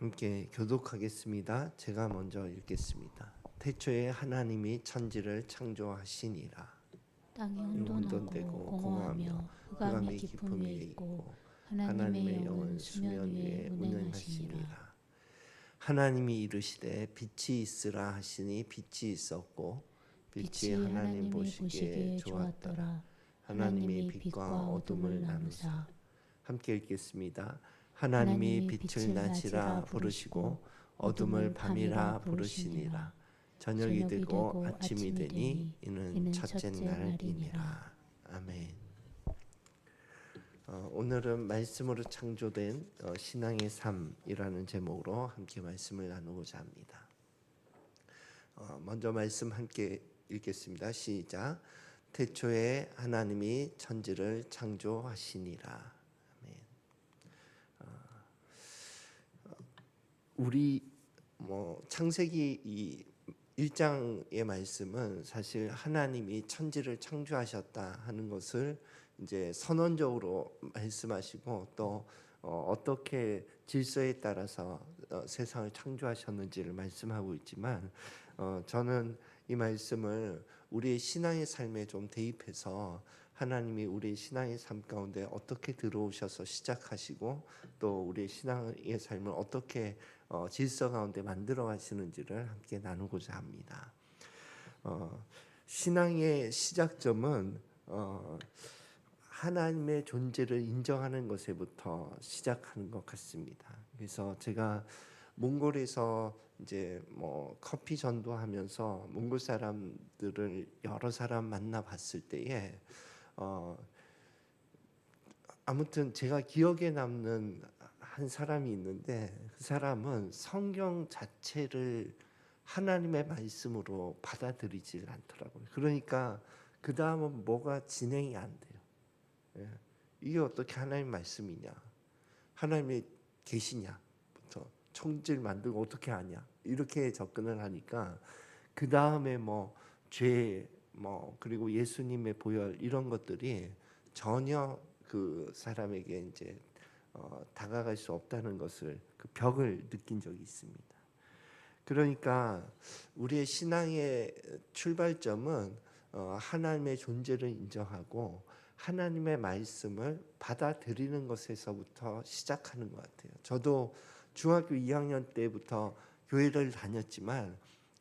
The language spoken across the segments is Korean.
함께 교독하겠습니다. 제가 먼저 읽겠습니다. 태초에 하나님이 천지를 창조하시니라. 땅이 혼돈되고 혼돈하고 공허하며 공허하며 흑암의 흑암의 깊음 깊음 위에 위에 있고 있고 하나님의 하나님의 영은 영은 수면 수면 위에 위에 운행하시니라. 운행하시니라. 하나님이 이르시되 빛이 있으라 하시니 빛이 있었고 빛이 빛이 하나님 하나님이 보시기에 보시기에 좋았더라. 좋았더라. 하나님이 하나님이 빛과 빛과 어둠을 어둠을 나누사. 나누사. 함께 읽겠습니다. 하나님이 하나님이 빛을 빛을 낮이라 낮이라 부르시고 부르시고 어둠을 어둠을 밤이라 밤이라 부르시니라. 부르시니라. 저녁이 저녁이 되고 되고 아침이 아침이 되니 되니 이는 이는 첫째 첫째 날이니라. 날이니라. 아멘. 오늘은 말씀으로 창조된 신앙의 삶이라는 제목으로 함께 말씀을 나누고자 합니다. 먼저 말씀 함께 읽겠습니다. 시작. 태초에 하나님이 천지를 창조하시니라. 아멘. 우리 창세기 이 1장의 말씀은 사실 하나님이 천지를 창조하셨다 하는 것을 이제 선언적으로 말씀하시고 또 어떻게 질서에 따라서 세상을 창조하셨는지를 말씀하고 있지만 저는 이 말씀을 우리의 신앙의 삶에 좀 대입해서 하나님이 우리의 신앙의 삶 가운데 어떻게 들어오셔서 시작하시고 또 우리의 신앙의 삶을 어떻게 질서 가운데 만들어 가시는지를 함께 나누고자 합니다. 신앙의 시작점은 하나님의 존재를 인정하는 것에부터 시작하는 것 같습니다. 그래서 제가 몽골에서 이제 커피 전도하면서 몽골 사람들을 여러 사람 만나 봤을 때에 아무튼 제가 기억에 남는 한 사람이 있는데 그 사람은 성경 자체를 하나님의 말씀으로 받아들이질 않더라고요. 그러니까 그 다음은 뭐가 진행이 안 돼요. 예. 이게 어떻게 하나님 말씀이냐? 하나님이 계시냐부터 천지를 만들고 어떻게 하냐? 이렇게 접근을 하니까 그 다음에 죄 그리고 예수님의 보혈 이런 것들이 전혀 그 사람에게 이제 다가갈 수 없다는 것을 그 벽을 느낀 적이 있습니다. 그러니까 우리의 신앙의 출발점은 하나님의 존재를 인정하고 하나님의 말씀을 받아들이는 것에서부터 시작하는 것 같아요. 저도 중학교 2학년 때부터 교회를 다녔지만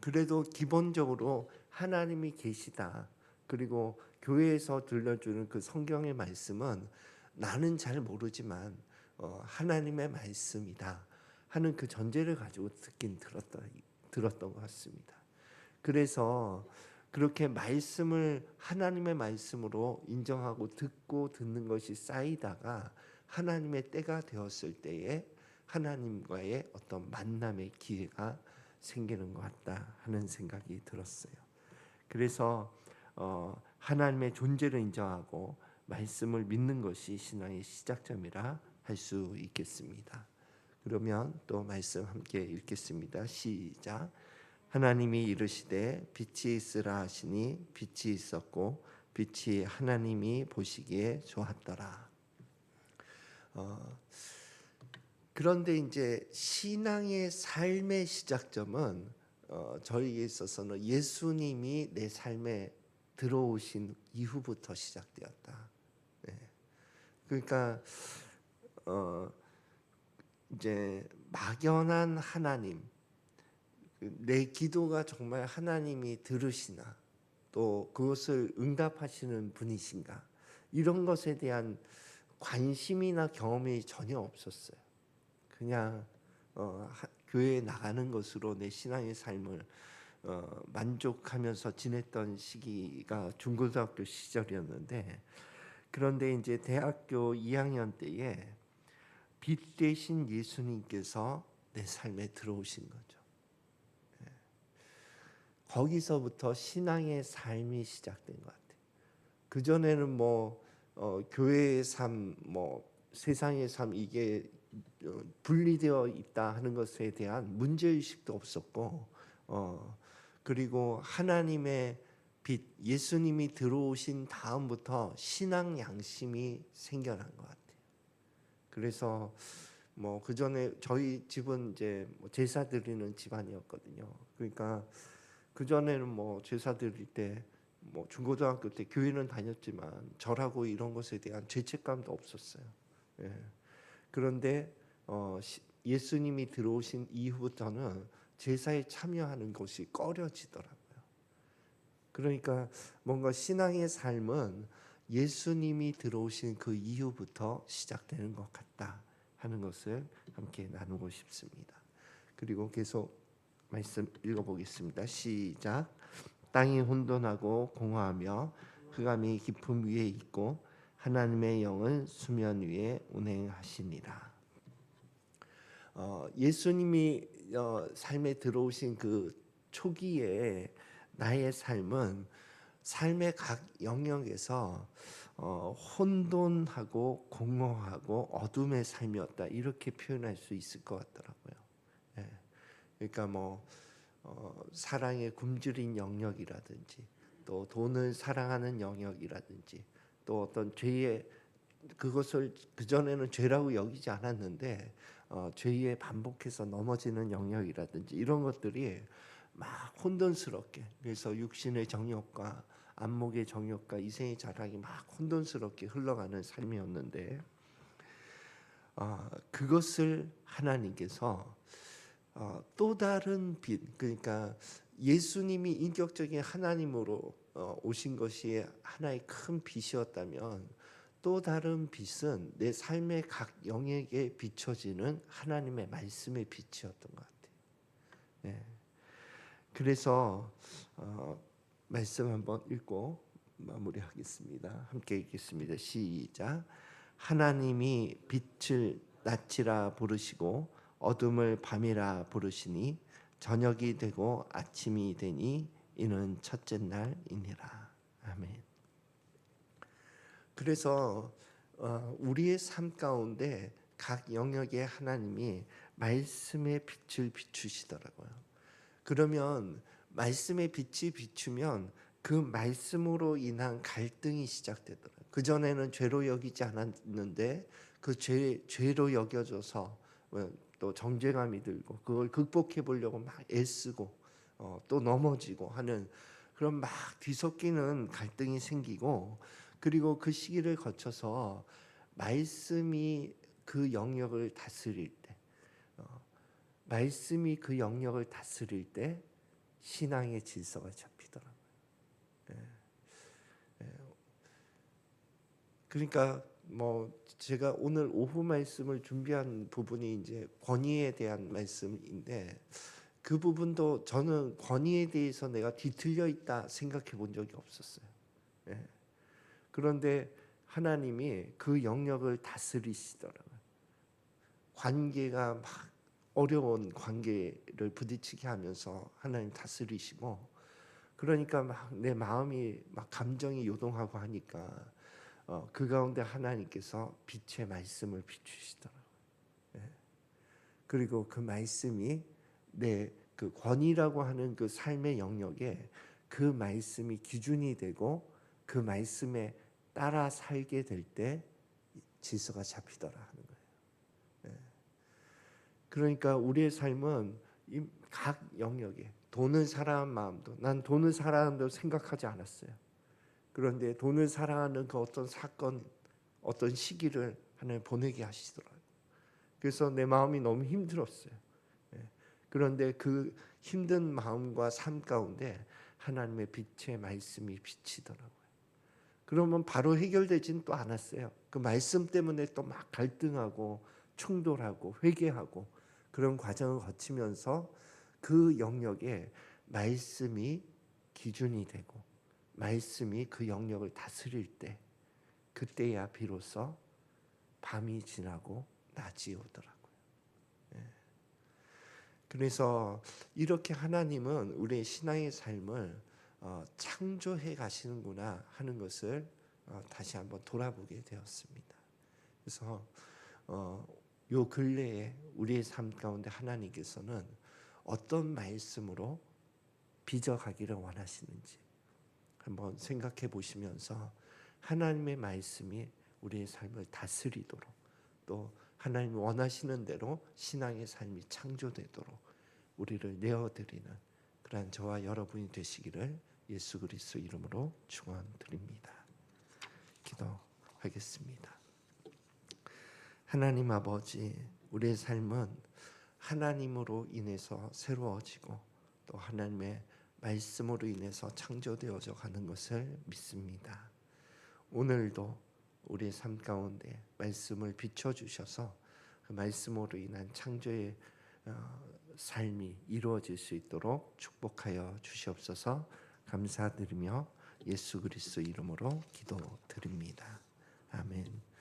그래도 기본적으로 하나님이 계시다. 그리고 교회에서 들려주는 그 성경의 말씀은 나는 잘 모르지만 하나님의 말씀이다 하는 그 전제를 가지고 들었던 것 같습니다. 그래서 그렇게 말씀을 하나님의 말씀으로 인정하고 듣고 듣는 것이 쌓이다가 하나님의 때가 되었을 때에 하나님과의 어떤 만남의 기회가 생기는 것 같다 하는 생각이 들었어요. 그래서 하나님의 존재를 인정하고 말씀을 믿는 것이 신앙의 시작점이라 할 수 있겠습니다. 그러면 또 말씀 함께 읽겠습니다. 시작. 하나님이 이르시되 빛이 있으라 하시니 빛이 있었고 빛이 하나님이 보시기에 좋았더라. 그런데 이제 신앙의 삶의 시작점은 저희에 있어서는 예수님이 내 삶에 들어오신 이후부터 시작되었다. 네. 그러니까 이제 막연한 하나님, 내 기도가 정말 하나님이 들으시나, 또 그것을 응답하시는 분이신가, 이런 것에 대한 관심이나 경험이 전혀 없었어요. 그냥 교회에 나가는 것으로 내 신앙의 삶을 만족하면서 지냈던 시기가 중고등학교 시절이었는데, 그런데 이제 대학교 2학년 때에 빛 대신 예수님께서 내 삶에 들어오신 거죠. 거기서부터 신앙의 삶이 시작된 것 같아요. 그 전에는 교회의 삶, 세상의 삶 이게 분리되어 있다 하는 것에 대한 문제의식도 없었고, 그리고 하나님의 빛, 예수님이 들어오신 다음부터 신앙 양심이 생겨난 것 같아요. 그래서 뭐 그 전에 저희 집은 이제 뭐 제사 드리는 집안이었거든요. 그러니까 그 전에는 뭐 제사 드릴 때 뭐 중고등학교 때 교회는 다녔지만 절하고 이런 것에 대한 죄책감도 없었어요. 예. 그런데 예수님이 들어오신 이후부터는 제사에 참여하는 것이 꺼려지더라고요. 그러니까 뭔가 신앙의 삶은 예수님이 들어오신 그 이후부터 시작되는 것 같다 하는 것을 함께 나누고 싶습니다. 그리고 계속 말씀 읽어보겠습니다. 시작. 땅이 혼돈하고 공허하며 흑암이 깊음 위에 있고 하나님의 영은 수면 위에 운행하시니라. 예수님이 삶에 들어오신 그 초기에 나의 삶은 삶의 각 영역에서 혼돈하고 공허하고 어둠의 삶이었다 이렇게 표현할 수 있을 것 같더라고요. 예. 그러니까 뭐 사랑에 굶주린 영역이라든지 또 돈을 사랑하는 영역이라든지 또 어떤 죄의 그것을 그전에는 죄라고 여기지 않았는데 죄에 반복해서 넘어지는 영역이라든지 이런 것들이 막 혼돈스럽게 그래서 육신의 정욕과 안목의 정욕과 이생의 자랑이 막 혼돈스럽게 흘러가는 삶이었는데 그것을 하나님께서 또 다른 빛 그러니까 예수님이 인격적인 하나님으로 오신 것이 하나의 큰 빛이었다면 또 다른 빛은 내 삶의 각 영역에 비춰지는 하나님의 말씀의 빛이었던 것 같아요. 네. 그래서 말씀 한번 읽고 마무리하겠습니다. 함께 읽겠습니다. 시작. 하나님이 빛을 낮이라 부르시고 어둠을 밤이라 부르시니 저녁이 되고 아침이 되니 이는 첫째 날이니라. 아멘. 그래서 우리의 삶 가운데 각 영역에 하나님이 말씀의 빛을 비추시더라고요. 그러면 말씀의 빛이 비추면 그 말씀으로 인한 갈등이 시작되더라고요. 그 전에는 죄로 여기지 않았는데 그 죄로 여겨져서 또 정죄감이 들고 그걸 극복해 보려고 막 애쓰고 또 넘어지고 하는 그런 막 뒤섞이는 갈등이 생기고 그리고 그 시기를 거쳐서 말씀이 그 영역을 다스릴 때 말씀이 그 영역을 다스릴 때 신앙의 질서가 잡히더라고요. 그러니까 뭐 제가 오늘 오후 말씀을 준비한 부분이 이제 권위에 대한 말씀인데 그 부분도 저는 권위에 대해서 내가 뒤틀려 있다 생각해 본 적이 없었어요. 예. 그런데 하나님이 그 영역을 다스리시더라고요. 관계가 막 어려운 관계를 부딪히게 하면서 하나님 다스리시고 그러니까 막 내 마음이 막 감정이 요동하고 하니까 그 가운데 하나님께서 빛의 말씀을 비추시더라고요. 예. 그리고 그 말씀이 내 그 권위라고 하는 그 삶의 영역에 그 말씀이 기준이 되고 그 말씀에 따라 살게 될 때 질서가 잡히더라 하는 거예요. 예. 그러니까 우리의 삶은 이 각 영역에 돈을 사랑하는 마음도 난 돈을 사랑한다고 생각하지 않았어요. 그런데 돈을 사랑하는 그 어떤 사건, 어떤 시기를 하나님 보내게 하시더라고요. 그래서 내 마음이 너무 힘들었어요. 예. 그런데 그 힘든 마음과 삶 가운데 하나님의 빛의 말씀이 비치더라고요. 그러면 바로 해결되지는 또 않았어요. 그 말씀 때문에 또 막 갈등하고 충돌하고 회개하고 그런 과정을 거치면서 그 영역에 말씀이 기준이 되고 말씀이 그 영역을 다스릴 때 그때야 비로소 밤이 지나고 낮이 오더라고요. 예. 그래서 이렇게 하나님은 우리의 신앙의 삶을 창조해 가시는구나 하는 것을 다시 한번 돌아보게 되었습니다. 그래서 요 근래에 우리의 삶 가운데 하나님께서는 어떤 말씀으로 빚어가기를 원하시는지 한번 생각해 보시면서 하나님의 말씀이 우리의 삶을 다스리도록 또 하나님이 원하시는 대로 신앙의 삶이 창조되도록 우리를 내어드리는 그러한 저와 여러분이 되시기를 예수 그리스도 이름으로 축원드립니다. 기도하겠습니다. 하나님 아버지, 우리의 삶은 하나님으로 인해서 새로워지고 또 하나님의 말씀으로 인해서 창조되어져 가는 것을 믿습니다. 오늘도 우리의 삶 가운데 말씀을 비춰주셔서 그 말씀으로 인한 창조의 삶이 이루어질 수 있도록 축복하여 주시옵소서. 감사드리며 예수 그리스도 이름으로 기도드립니다. 아멘.